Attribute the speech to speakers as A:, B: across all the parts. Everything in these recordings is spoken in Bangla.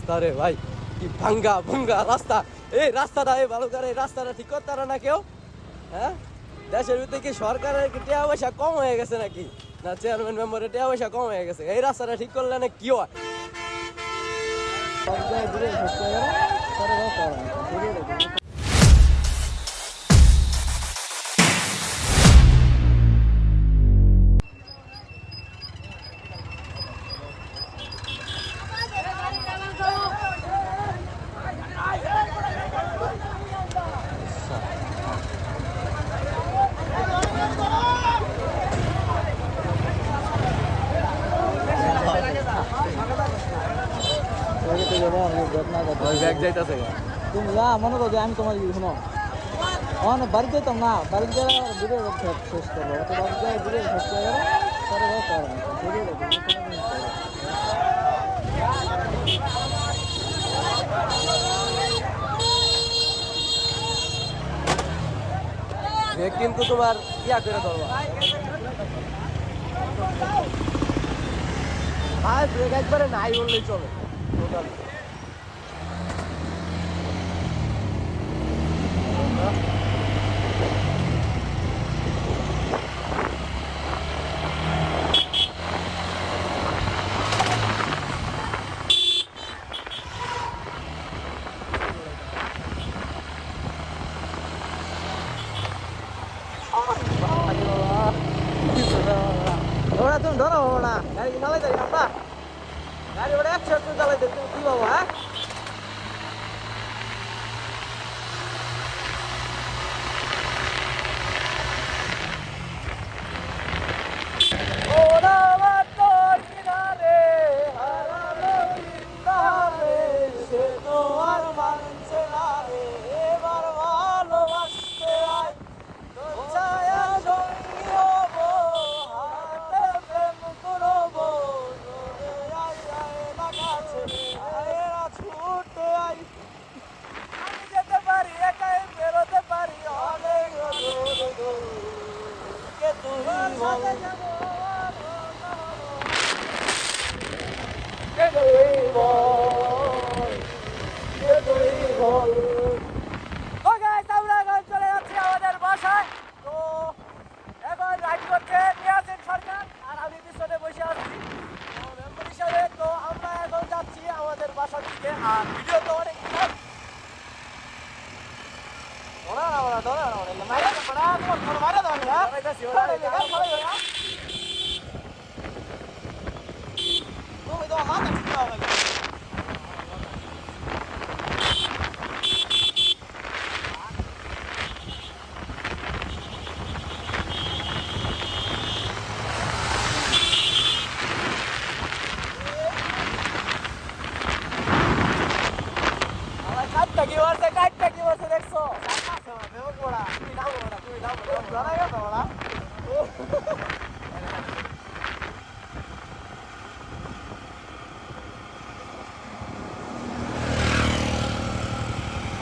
A: রাস্তা রে ভাই, কি ভাঙ্গা ভুঙ্গা রাস্তা। এই রাস্তাটা ভালো করে রাস্তাটা ঠিক করতে পারে না কেউ? হ্যাঁ, দেশের ভিতরে কি সরকারের টাকা পয়সা কম হয়ে গেছে নাকি? না চেয়ারম্যান মেম্বারের টাকা পয়সা কম হয়ে গেছে? এই রাস্তাটা ঠিক করলে না কি হয়? ব্যাগ যাইতেছে
B: তুমি যা মনে করো যে আমি তোমার শুনো আমার বাড়িতে যেতাম না, বাড়িতে গেলে ভিডিও শেষ করবো, তো বাড়িতে ভিডিও শেষ করে গেলে
A: কিন্তু তোমার ইয়া করে ধরবা। আর ব্রেক একবারে নাই বললেই চলে টোটাল।
B: ওরা তুমি ধরো না গাড়ি চালাই যাই আমরা গাড়ি ওটা 100 চালাই দেবে তুমি কি বাবু? হ্যাঁ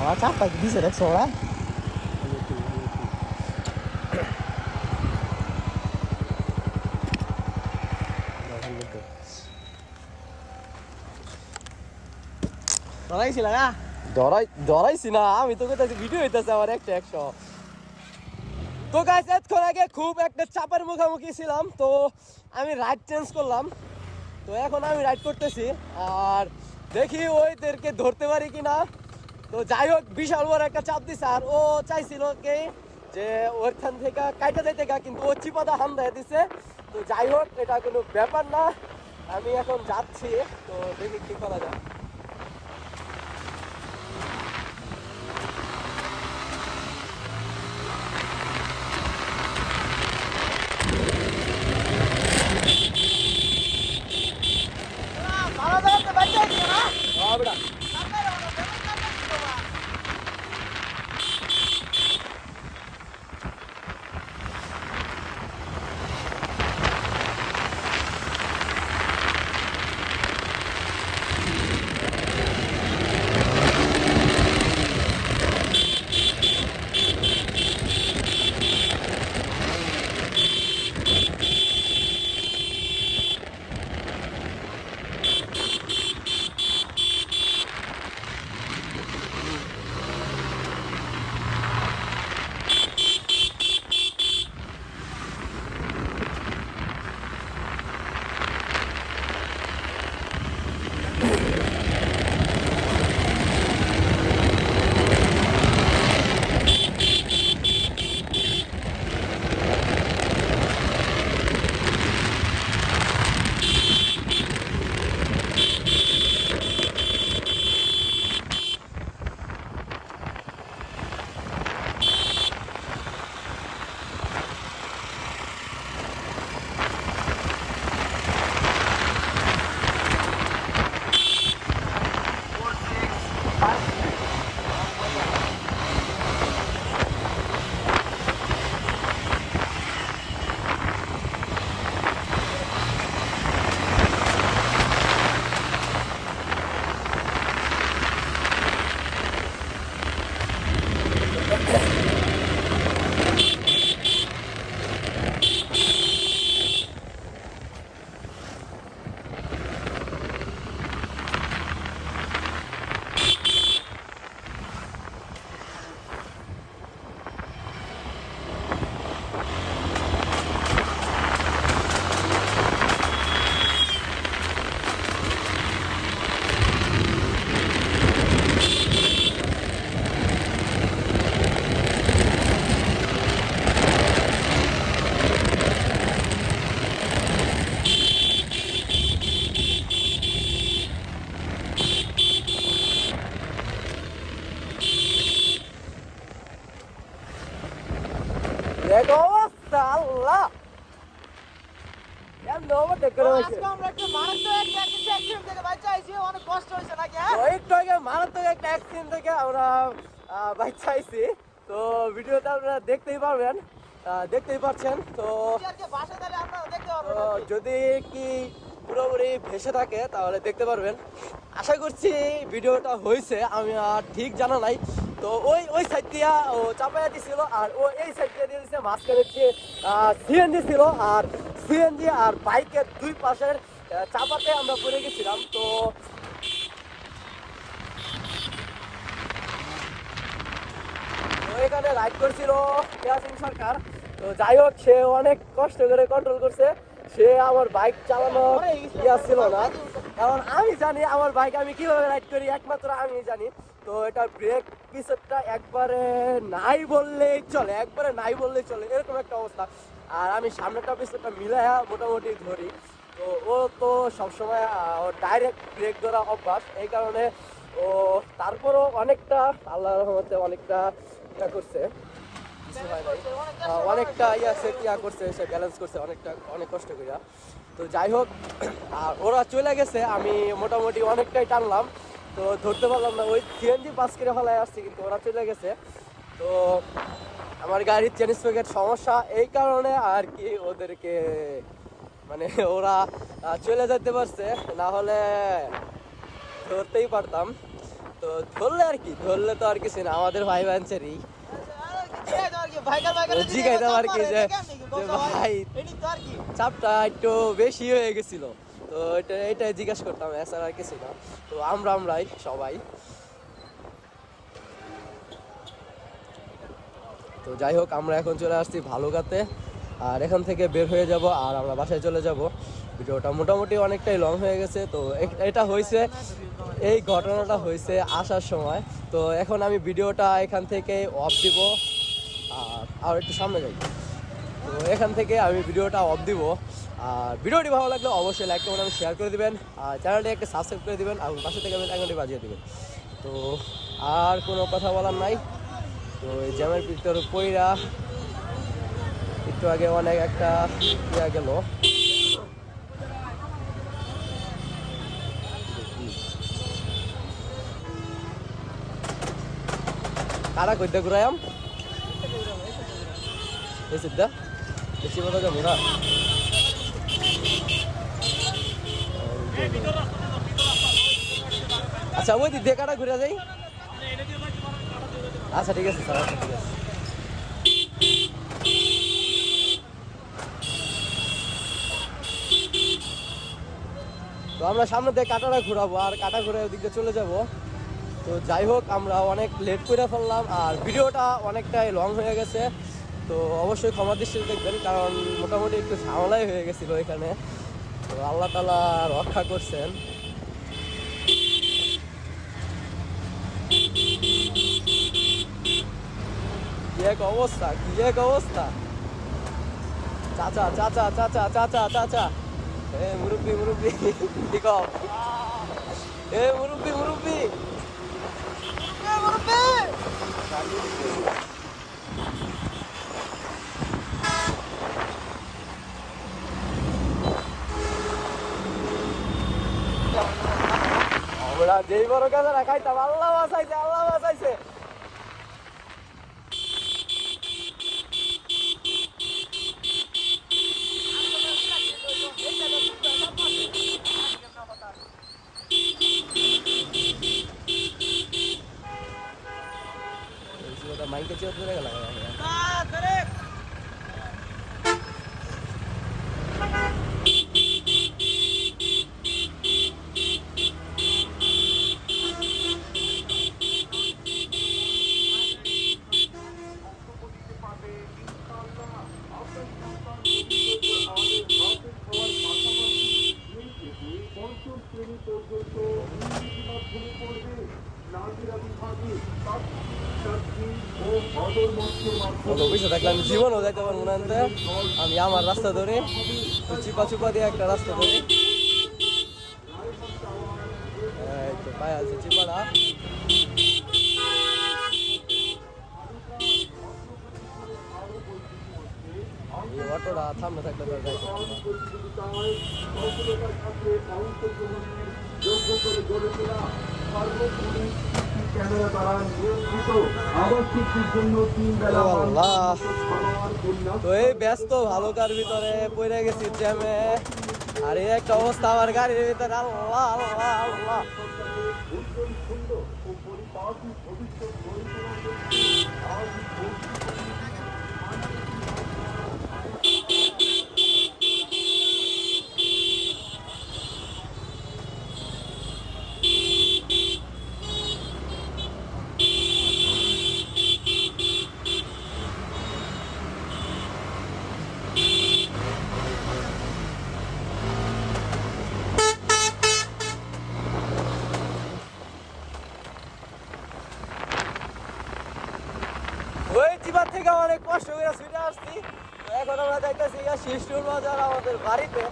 B: আমার চাপটা দিছে দেখছো ওরা ধরাইছিল না?
A: ধরাইছি না আমি তো কোথায় ভিডিও হইতেছে আমার একটা 100। তো গাইস এতক্ষণ আগে খুব একটা চাপের মুখোমুখি ছিলাম, তো আমি রাইড চেঞ্জ করলাম। তো এখন আমি রাইড করতেছি আর দেখি ওইদেরকে ধরতে পারি কিনা। তো যাই হোক, বিশাল বড় একটা চাপ দিছে আর ও চাইছিল কি যে ওইখান থেকে কাইটা যাইতে গা, কিন্তু ও চিপাদা হান দিয়ে দিছে। তো যাই হোক, এটা কোনো ব্যাপার না, আমি এখন যাচ্ছি। তো দেখি কি করা যায়। বেটা আমরা বাইক চাইছি। তো ভিডিওটা আপনারা দেখতেই পারবেন, দেখতেই পাচ্ছেন। তো যদি কি পুরোপুরি ভেসে থাকে তাহলে দেখতে পারবেন। আশা করছি ভিডিওটা হয়েছে, আমি আর ঠিক জানা নাই। তো ওই সাইড দিয়া ও চাপাইয়া দিছিল, আর ও এই সাইড দিয়ে দিয়ে দিচ্ছে। মাঝখানে সিএনজি ছিল, আর সিএনজি আর বাইকের দুই পাশের চাপাতে আমরা পড়ে গেছিলাম। তো এখানে রাইড করছিল ইয়াসিন সরকার। তো যাই হোক, সে অনেক কষ্ট করে কন্ট্রোল করছে। সে আমার বাইক চালানো ইয়া ছিল না, কারণ আমি জানি আমার বাইক আমি কিভাবে রাইড করি, একমাত্র আমি জানি। তো এটা ব্রেক পিছনটা একবারে নাই বললেই চলে, একবারে নাই বললেই চলে, এরকম একটা অবস্থা। আর আমি সামনেটা পিছনটা মিলাইয়া মোটামুটি ধরি। তো ও তো সবসময় ডাইরেক্ট ব্রেক ধরা অভ্যাস, এই কারণে ও তারপরও অনেকটা আল্লাহর রহমতে অনেকটা ইয়া করছে, অনেকটা ইয়া করছে, সে ব্যালেন্স করছে অনেকটা, অনেক কষ্ট করিয়া। তো যাই হোক, আর ওরা চলে গেছে, আমি মোটামুটি অনেকটাই টানলাম। তো ধরতে পারলাম না, ওই সিএনজি পাস করে ফেলায় আসছি, কিন্তু ওরা চলে গেছে। তো আমার গাড়ির চেন স্পকের সমস্যা, এই কারণে আর কি ওদেরকে মানে ওরা চলে যেতে পারছে, না হলে ধরতেই পারতাম। তো ধরলে আর কি, ধরলে তো আর কিছু না, আমাদের ভাই বাঞ্চেরই জিগাইতাম আর কি যে ভাই চাপটা একটু বেশি হয়ে গেছিল। তো এটাই জিজ্ঞাসা করতাম, এছাড়া আর কিছু না। তো আমরাই সবাই। তো যাই হোক, আমরা এখন চলে আসছি ভালুকাতে, আর এখান থেকে বের হয়ে যাব আর আমরা বাসায় চলে যাব। ভিডিওটা মোটামুটি অনেকটাই লং হয়ে গেছে। তো এটা হয়েছে, এই ঘটনাটা হয়েছে আসার সময়। তো এখন আমি ভিডিওটা এখান থেকে অফ দিব, আর একটু সামনে যাই। তো এখান থেকে আমি ভিডিওটা অফ দিব। আর ভিডিওটি ভালো লাগলে অবশ্যই লাইক কমেন্ট আমি শেয়ার করে দিবেন, আর চ্যানেলটি একটা সাবস্ক্রাইব করে দিবেন, আর পাশে থেকে বেল আইকনটি বাজিয়ে দিবেন। তো আর কোনো কথা বলার নাই। তো এই জ্যামের ভিতরে পইরা একটু আগে অনেক একটা ইয়া গেল। কারা কইতে ঘুরাইম এই সিদ্ধা বেশি কথা যাবো না। আচ্ছা, ওই দিক দিয়ে কাটা ঘুরে যাই। আচ্ছা ঠিক আছে স্যার, আচ্ছা ঠিক আছে। তো আমরা সামনে দিয়ে কাটাটা ঘুরাবো, আর কাটা ঘুরে ওদিকে চলে যাব। তো যাই হোক, আমরা অনেক লেট করে ফেললাম, আর ভিডিওটা অনেকটাই লং হয়ে গেছে। তো অবশ্যই ক্ষমা দৃষ্টিতে দেখবেন, কারণ মোটামুটি একটু ঝামেলাই হয়ে গেছিল এখানে। তো আল্লাহ তাআলা রক্ষা করছেন। কি এক অবস্থা, কি এক অবস্থা। চাচা চাচা চাচা চাচা চাচা, এ মুরব্বি মুরব্বি, ঠিক এ মুরব্বি মুরব্বি, আমরা যেই বড় গাছ খাইতাম, আল্লাহ বাঁচাইছে, আল্লাহ বাঁচাইছে। মাইকে চেয়ে ধরে গেল। অফিসে থাকলে আমি জীবনও যাইতে পারবো না, আমি আমার রাস্তা ধরে চিপা চুপা দিয়ে একটা রাস্তা ধরে পায়ে আছে চিপাটা। এই অটোটা সামনে থাকলে যাইতে
C: ক্যামেরা দ্বারা নিয়ন্ত্রিত আবাসিকদের জন্য 3 বেলা
A: ও আল্লাহ। তো এই ব্যস্ত ভালুকার ভিতরে পড়ে গেছি জ্যামে, আর এই একটা অবস্থা আমার গাড়ির ভিতরে। আল্লাহ আল্লাহ আল্লাহ। ওই চিবার থেকে অনেক কষ্ট করে ছুটে আসছি। তো এখন আমরা যাইতেছি শিষ্টুর বাজার আমাদের বাড়িতে।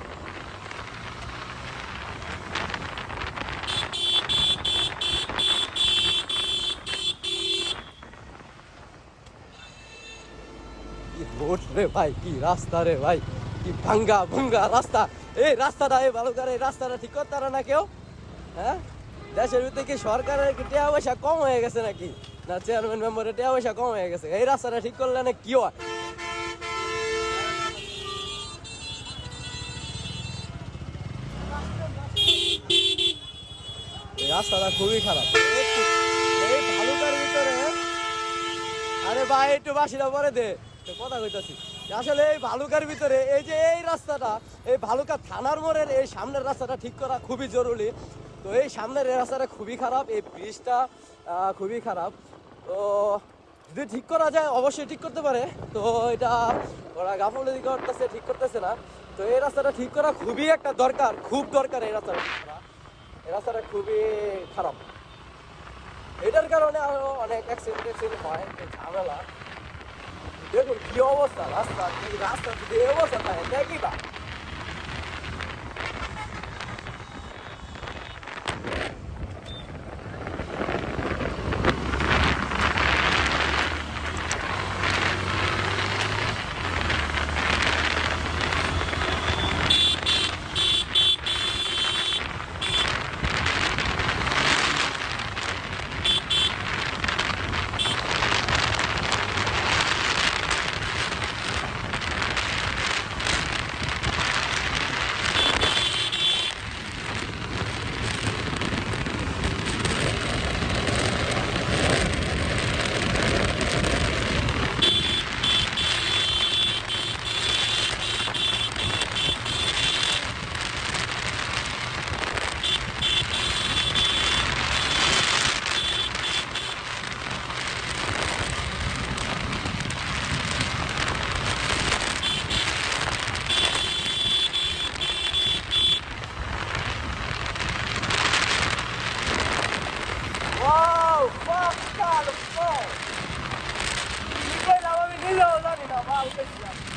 A: কি রোড রে ভাই, কি রাস্তা রে ভাই, কি ভাঙ্গা ভুঙ্গা রাস্তা। এই রাস্তাটা, এই ভালুকার এই রাস্তাটা ঠিক করতে পারে না কেউ? হ্যাঁ, দেশের ভিতরে কি সরকারের কি টাকা পয়সা কম হয়ে গেছে নাকি? না চেয়ারম্যান মেম্বারের টাকা পয়সা কম হয়ে গেছে? এই রাস্তাটা ঠিক করলে না কি হয়? এই রাস্তাটা খুবই খারাপ। এই ভালুকার ভিতরে, আরে ভাই একটু বাসিটা পরে দে, তো কথা কইতাছি। আসলে এই ভালুকার ভিতরে এই যে এই রাস্তাটা, এই ভালুকা থানার মোড়ের এই সামনের রাস্তাটা ঠিক করা খুবই জরুরি। তো এই সামনের এই রাস্তাটা খুবই খারাপ, এই ব্রিজটা খুবই খারাপ। তো যদি ঠিক করা যায় অবশ্যই ঠিক করতে পারে। তো এটা ওরা গাফলতি করতেছে, ঠিক করতেছে না। তো এই রাস্তাটা ঠিক করা খুবই একটা দরকার, খুব দরকার এই রাস্তাটা ঠিক করা। এই রাস্তাটা খুবই খারাপ। এটার কারণে আরো অনেক অ্যাক্সিডেন্ট হয়, ঝামেলা। দেখুন কি অবস্থা রাস্তা, এই রাস্তা যদি এই অবস্থা থাকে দেখি বা। Wow, fuck, God, fuck. Hindi ko alam, hindi ko alam, hindi ko alam.